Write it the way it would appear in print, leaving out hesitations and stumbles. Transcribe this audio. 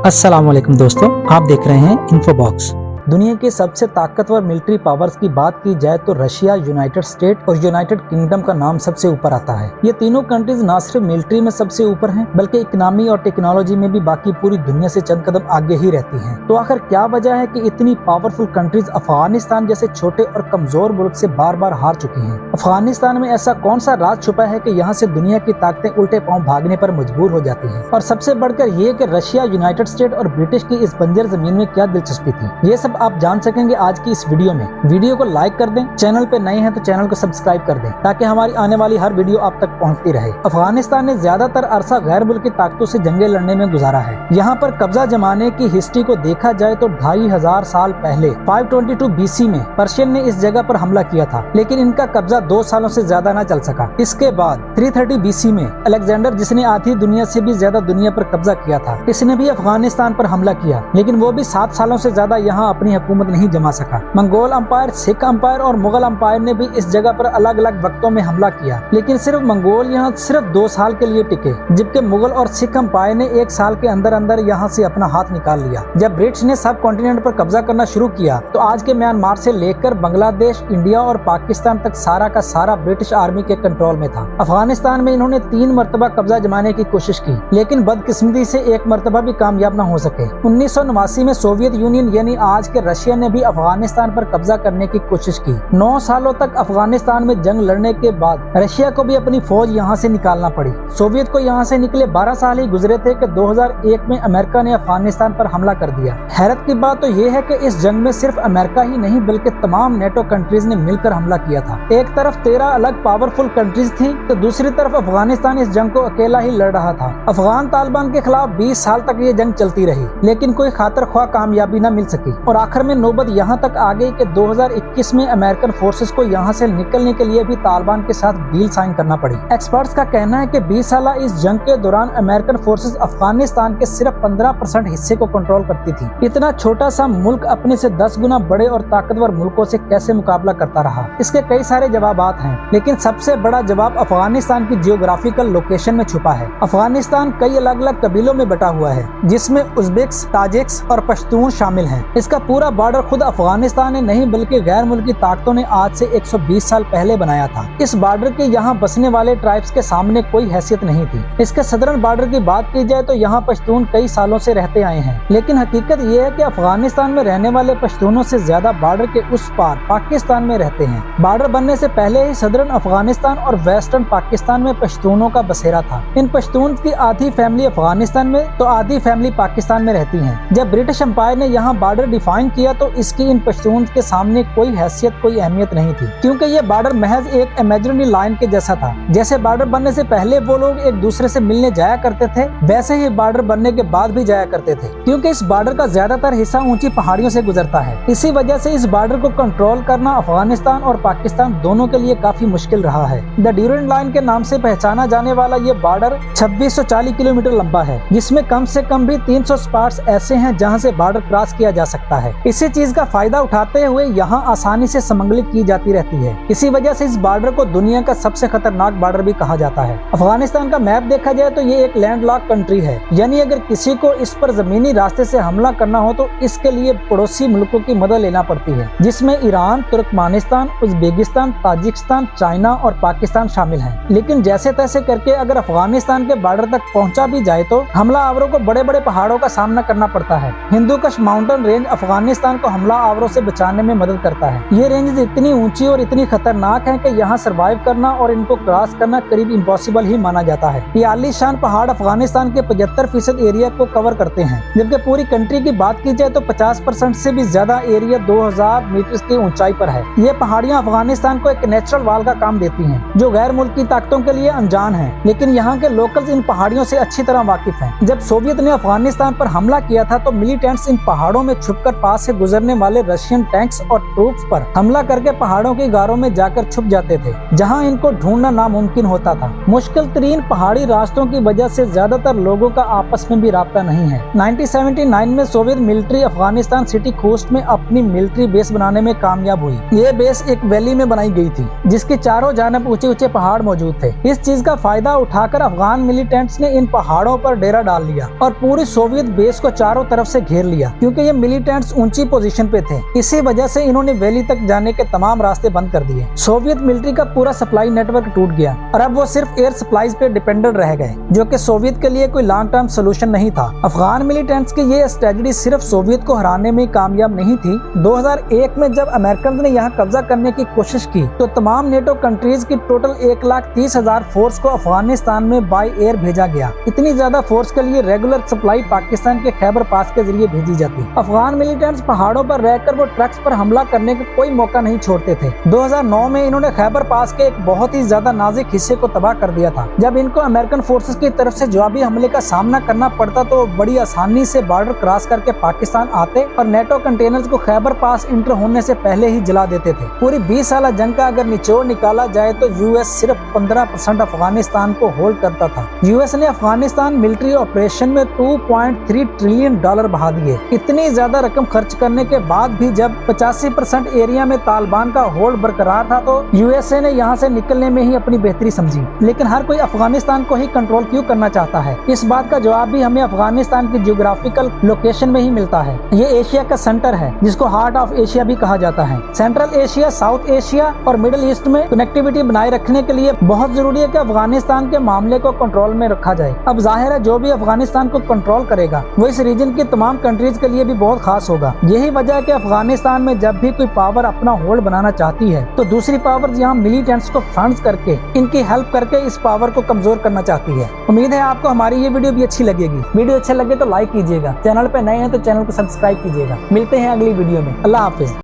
अस्सलाम वालेकुम दोस्तों, आप देख रहे हैं इन्फोबॉक्स। दुनिया के सबसे ताकतवर मिलिट्री पावर्स की बात की जाए तो रशिया, यूनाइटेड स्टेट और यूनाइटेड किंगडम का नाम सबसे ऊपर आता है। ये तीनों कंट्रीज ना सिर्फ मिलिट्री में सबसे ऊपर हैं, बल्कि इकोनॉमी और टेक्नोलॉजी में भी बाकी पूरी दुनिया से चंद कदम आगे ही रहती हैं। तो आखिर क्या वजह है कि इतनी पावरफुल कंट्रीज अफगानिस्तान जैसे छोटे और कमजोर मुल्क से बार बार हार चुकी हैं? अफगानिस्तान में ऐसा कौन सा राज छुपा है कि यहाँ से दुनिया की ताकतें उल्टे पांव भागने पर मजबूर हो जाती हैं? और सबसे बढ़कर ये कि रशिया, यूनाइटेड स्टेट और ब्रिटिश की इस बंजर जमीन में क्या दिलचस्पी थी, ये सब आप जान सकेंगे आज की इस वीडियो में। वीडियो को लाइक कर दें, चैनल पे नए हैं तो चैनल को सब्सक्राइब कर दें ताकि हमारी आने वाली हर वीडियो आप तक पहुंचती रहे। अफगानिस्तान ने ज्यादातर अरसा गैर मुल्की ताकतों से जंगें लड़ने में गुजारा है। यहाँ पर कब्जा जमाने की हिस्ट्री को देखा जाए तो 2500 साल पहले 522 BC में पर्शियन ने इस जगह पर हमला किया था, लेकिन इनका कब्जा 2 सालों से ज्यादा न चल सका। इसके बाद 330 BC में अलेक्जेंडर, जिसने आधी दुनिया से भी ज्यादा दुनिया पर कब्जा किया था, इसने भी अफगानिस्तान पर हमला किया, लेकिन वो भी 7 सालों से ज्यादा यहाँ अपनी हुकूमत नहीं जमा सका। मंगोल अंपायर, सिख अंपायर और मुगल अंपायर ने भी इस जगह पर अलग अलग वक्तों में हमला किया, लेकिन सिर्फ मंगोल यहाँ सिर्फ 2 साल के लिए टिके, जबकि मुगल और सिख अंपायर ने 1 साल के अंदर अंदर यहाँ से अपना हाथ निकाल लिया। जब ब्रिटिश ने सब कॉन्टिनेंट पर कब्जा करना शुरू किया तो आज के म्यांमार से लेकर बांग्लादेश, इंडिया और पाकिस्तान तक सारा का सारा ब्रिटिश आर्मी के कंट्रोल में था। अफगानिस्तान में इन्होंने 3 मरतबा कब्जा जमाने की कोशिश की, लेकिन बदकिस्मती से 1 मरतबा भी कामयाब न हो सके। 1989 में सोवियत यूनियन यानी आज के रशिया ने भी अफगानिस्तान पर कब्जा करने की कोशिश की। 9 सालों तक अफगानिस्तान में जंग लड़ने के बाद रशिया को भी अपनी फौज यहाँ से निकालना पड़ी। सोवियत को यहाँ से निकले 12 साल ही गुजरे थे कि 2001 में अमेरिका ने अफगानिस्तान पर हमला कर दिया। हैरत की बात तो ये है कि इस जंग में सिर्फ अमेरिका ही नहीं बल्कि तमाम नेटो कंट्रीज ने मिलकर हमला किया था। एक तरफ 13 अलग पावरफुल कंट्रीज थी तो दूसरी तरफ अफगानिस्तान इस जंग को अकेला ही लड़ रहा था। अफगान तालिबान के खिलाफ 20 साल तक ये जंग चलती रही, लेकिन कोई खातर ख्वाह कामयाबी न मिल सकी और आखिर में नौबत यहाँ तक आ गई कि 2021 में अमेरिकन फोर्सेस को यहाँ से निकलने के लिए भी तालिबान के साथ डील साइन करना पड़ी। एक्सपर्ट्स का कहना है कि 20 साल इस जंग के दौरान अमेरिकन फोर्सेस अफगानिस्तान के सिर्फ 15% हिस्से को कंट्रोल करती थी। इतना छोटा सा मुल्क अपने से 10 गुना बड़े और ताकतवर मुल्कों से कैसे मुकाबला करता रहा? इसके कई सारे जवाबात हैं, लेकिन सबसे बड़ा जवाब अफगानिस्तान की जियोग्राफिकल लोकेशन में छुपा है। अफगानिस्तान कई अलग अलग कबीलों में बटा हुआ है, जिसमें उज़्बेक्स, ताजिक्स और पश्तून शामिल हैं। इसका पूरा बॉर्डर खुद अफगानिस्तान ने नहीं बल्कि गैर मुल्की ताकतों ने आज से 120 साल पहले बनाया था। इस बॉर्डर के यहाँ बसने वाले ट्राइब्स के सामने कोई हैसियत नहीं थी। इसके सदर्न बॉर्डर की बात की जाए तो यहाँ पश्तून कई सालों से रहते आए हैं, लेकिन हकीकत ये है कि अफगानिस्तान में रहने वाले पश्तूनों से ज्यादा बॉर्डर के उस पार पाकिस्तान में रहते हैं। बॉर्डर बनने से पहले ही सदर्न अफगानिस्तान और वेस्टर्न पाकिस्तान में पश्तूनों का बसेरा था। इन पश्तून की आधी फैमिली अफगानिस्तान में तो आधी फैमिली पाकिस्तान में रहती है। जब ब्रिटिश एम्पायर ने यहाँ बॉर्डर डिफाइन किया तो इसकी इन पश्तून के सामने कोई हैसियत, कोई अहमियत नहीं थी, क्योंकि ये बॉर्डर महज एक इमेजिनरी लाइन के जैसा था। जैसे बॉर्डर बनने से पहले वो लोग एक दूसरे से मिलने जाया करते थे, वैसे ही बॉर्डर बनने के बाद भी जाया करते थे, क्योंकि इस बॉर्डर का ज्यादातर हिस्सा ऊंची पहाड़ियों से गुजरता है। इसी वजह से इस बॉर्डर को कंट्रोल करना अफगानिस्तान और पाकिस्तान दोनों के लिए काफी मुश्किल रहा है। द ड्यूरेंट लाइन के नाम से पहचाना जाने वाला ये बॉर्डर 2640 किलोमीटर लंबा है, जिसमें कम से कम भी 300 स्पॉट्स ऐसे हैं जहाँ से बॉर्डर क्रॉस किया जा सकता है। इसी चीज का फायदा उठाते हुए यहाँ आसानी से स्मगलिंग की जाती रहती है। इसी वजह से इस बॉर्डर को दुनिया का सबसे खतरनाक बॉर्डर भी कहा जाता है। अफगानिस्तान का मैप देखा जाए तो ये एक लैंडलॉक कंट्री है, यानी अगर किसी को इस पर जमीनी रास्ते से हमला करना हो तो इसके लिए पड़ोसी मुल्कों की मदद लेना पड़ती है, जिसमें Iran, Turkmenistan, Uzbekistan, Tajikistan, China और पाकिस्तान शामिल हैं। लेकिन जैसे तैसे करके अगर अफगानिस्तान के बॉर्डर तक पहुंचा भी जाए तो हमलावरों को बड़े बड़े पहाड़ों का सामना करना पड़ता है। हिंदू कश माउंटेन रेंज अफगानिस्तान को हमलावरों से बचाने में मदद करता है। ये रेंज इतनी ऊंची और इतनी खतरनाक है कि यहाँ सरवाइव करना और इनको क्रॉस करना करीब इम्पॉसिबल ही माना जाता है। ये आलीशान पहाड़ अफगानिस्तान के 75% एरिया को कवर करते हैं, जबकि पूरी कंट्री की बात की जाए तो 50% से भी ज्यादा एरिया 2000 मीटर की ऊंचाई पर है। ये पहाड़ियाँ अफगानिस्तान को एक नेचुरल वाल का काम देती हैं, जो गैर मुल्की ताकतों के लिए अनजान है, लेकिन यहाँ के लोकल्स इन पहाड़ियों से अच्छी तरह वाकिफ हैं। जब सोवियत ने अफगानिस्तान पर हमला किया था तो मिलिटेंट्स इन पहाड़ों में छुपकर पास से गुजरने वाले रशियन टैंक्स और ट्रूप्स पर हमला करके पहाड़ों की गारों में जाकर छुप जाते थे, जहां इनको ढूंढना नामुमकिन होता था। मुश्किल तरीन पहाड़ी रास्तों की वजह से ज्यादातर लोगों का आपस में भी राब्ता नहीं है। 1979 में Soviet military Afghanistan city Khost में अपनी मिलिट्री बेस बनाने में कामयाब हुई। ये बेस एक वैली में बनाई गई थी, जिसके चारों जानब ऊंचे ऊंचे पहाड़ मौजूद थे। इस चीज का फायदा उठाकर अफगान मिलिटेंट्स ने इन पहाड़ों पर डेरा डाल लिया और पूरी सोवियत बेस को चारों तरफ से घेर लिया, क्योंकि ये मिलिटेंट्स ऊंची पोजीशन पे थे। इसी वजह से इन्होंने वैली तक जाने के तमाम रास्ते बंद कर दिए। सोवियत मिलिट्री का पूरा सप्लाई नेटवर्क टूट गया और अब वो सिर्फ एयर सप्लाईज पे डिपेंडेंट रह गए, जो कि सोवियत के लिए कोई लॉन्ग टर्म सोल्यूशन नहीं था। अफगान मिलिटेंट्स की ये स्ट्रेटजी सिर्फ सोवियत को हराने में कामयाब नहीं थी। 2001 में जब अमेरिकन ने यहाँ कब्जा करने की कोशिश की तो तमाम नेटो कंट्रीज की टोटल 1,30,000 फोर्स को अफगानिस्तान में बाय एयर भेजा गया। इतनी ज्यादा फोर्स के लिए रेगुलर सप्लाई पाकिस्तान के खैबर पास के जरिए भेजी जाती। अफगान मिलिटेंट्स पहाड़ों पर रहकर वो ट्रक्स पर हमला करने का कोई मौका नहीं छोड़ते थे। 2009 में इन्होंने खैबर पास के एक बहुत ही ज्यादा नाजुक हिस्से को तबाह कर दिया था। जब इनको अमेरिकन फोर्सेस की तरफ से जवाबी हमले का सामना करना पड़ता तो बड़ी आसानी से बॉर्डर क्रॉस करके पाकिस्तान आते और नेटो कंटेनर्स को खैबर पास इंटर होने से पहले ही जला देते थे। पूरी 20 साल जंग का अगर निचोड़ निकाला जाए तो यूएस सिर्फ 15% अफगानिस्तान को होल्ड करता था। यूएस ने अफगानिस्तान मिलिट्री ऑपरेशन में $2.3 ट्रिलियन बहा दिए। इतनी ज्यादा रकम खर्च करने के बाद भी जब 85% एरिया में तालिबान का होल्ड बरकरार था तो यूएसए ने यहाँ से निकलने में ही अपनी बेहतरी समझी। लेकिन हर कोई अफगानिस्तान को ही कंट्रोल क्यों करना चाहता है? इस बात का जवाब भी हमें अफगानिस्तान की जियोग्राफिकल लोकेशन में ही मिलता है। ये एशिया का सेंटर है, जिसको हार्ट ऑफ एशिया भी कहा जाता है। सेंट्रल एशिया, साउथ एशिया और मिडिल ईस्ट में कनेक्टिविटी बनाए रखने के लिए बहुत जरूरी है कि अफगानिस्तान के मामले को कंट्रोल में रखा जाए। अब जाहिर है जो भी अफगानिस्तान को कंट्रोल करेगा वो इस रीजन की तमाम कंट्रीज के लिए भी बहुत खास होगा। यही वजह है कि अफगानिस्तान में जब भी कोई पावर अपना होल्ड बनाना चाहती है तो दूसरी पावर्स यहाँ मिलिटेंट्स को फंड्स करके इनकी हेल्प करके इस पावर को कमजोर करना चाहती है। उम्मीद है आपको हमारी ये वीडियो भी अच्छी लगेगी। वीडियो अच्छा लगे तो लाइक कीजिएगा, चैनल पे नए हैं तो चैनल को सब्सक्राइब कीजिएगा। मिलते हैं अगली वीडियो में। अल्लाह हाफिज।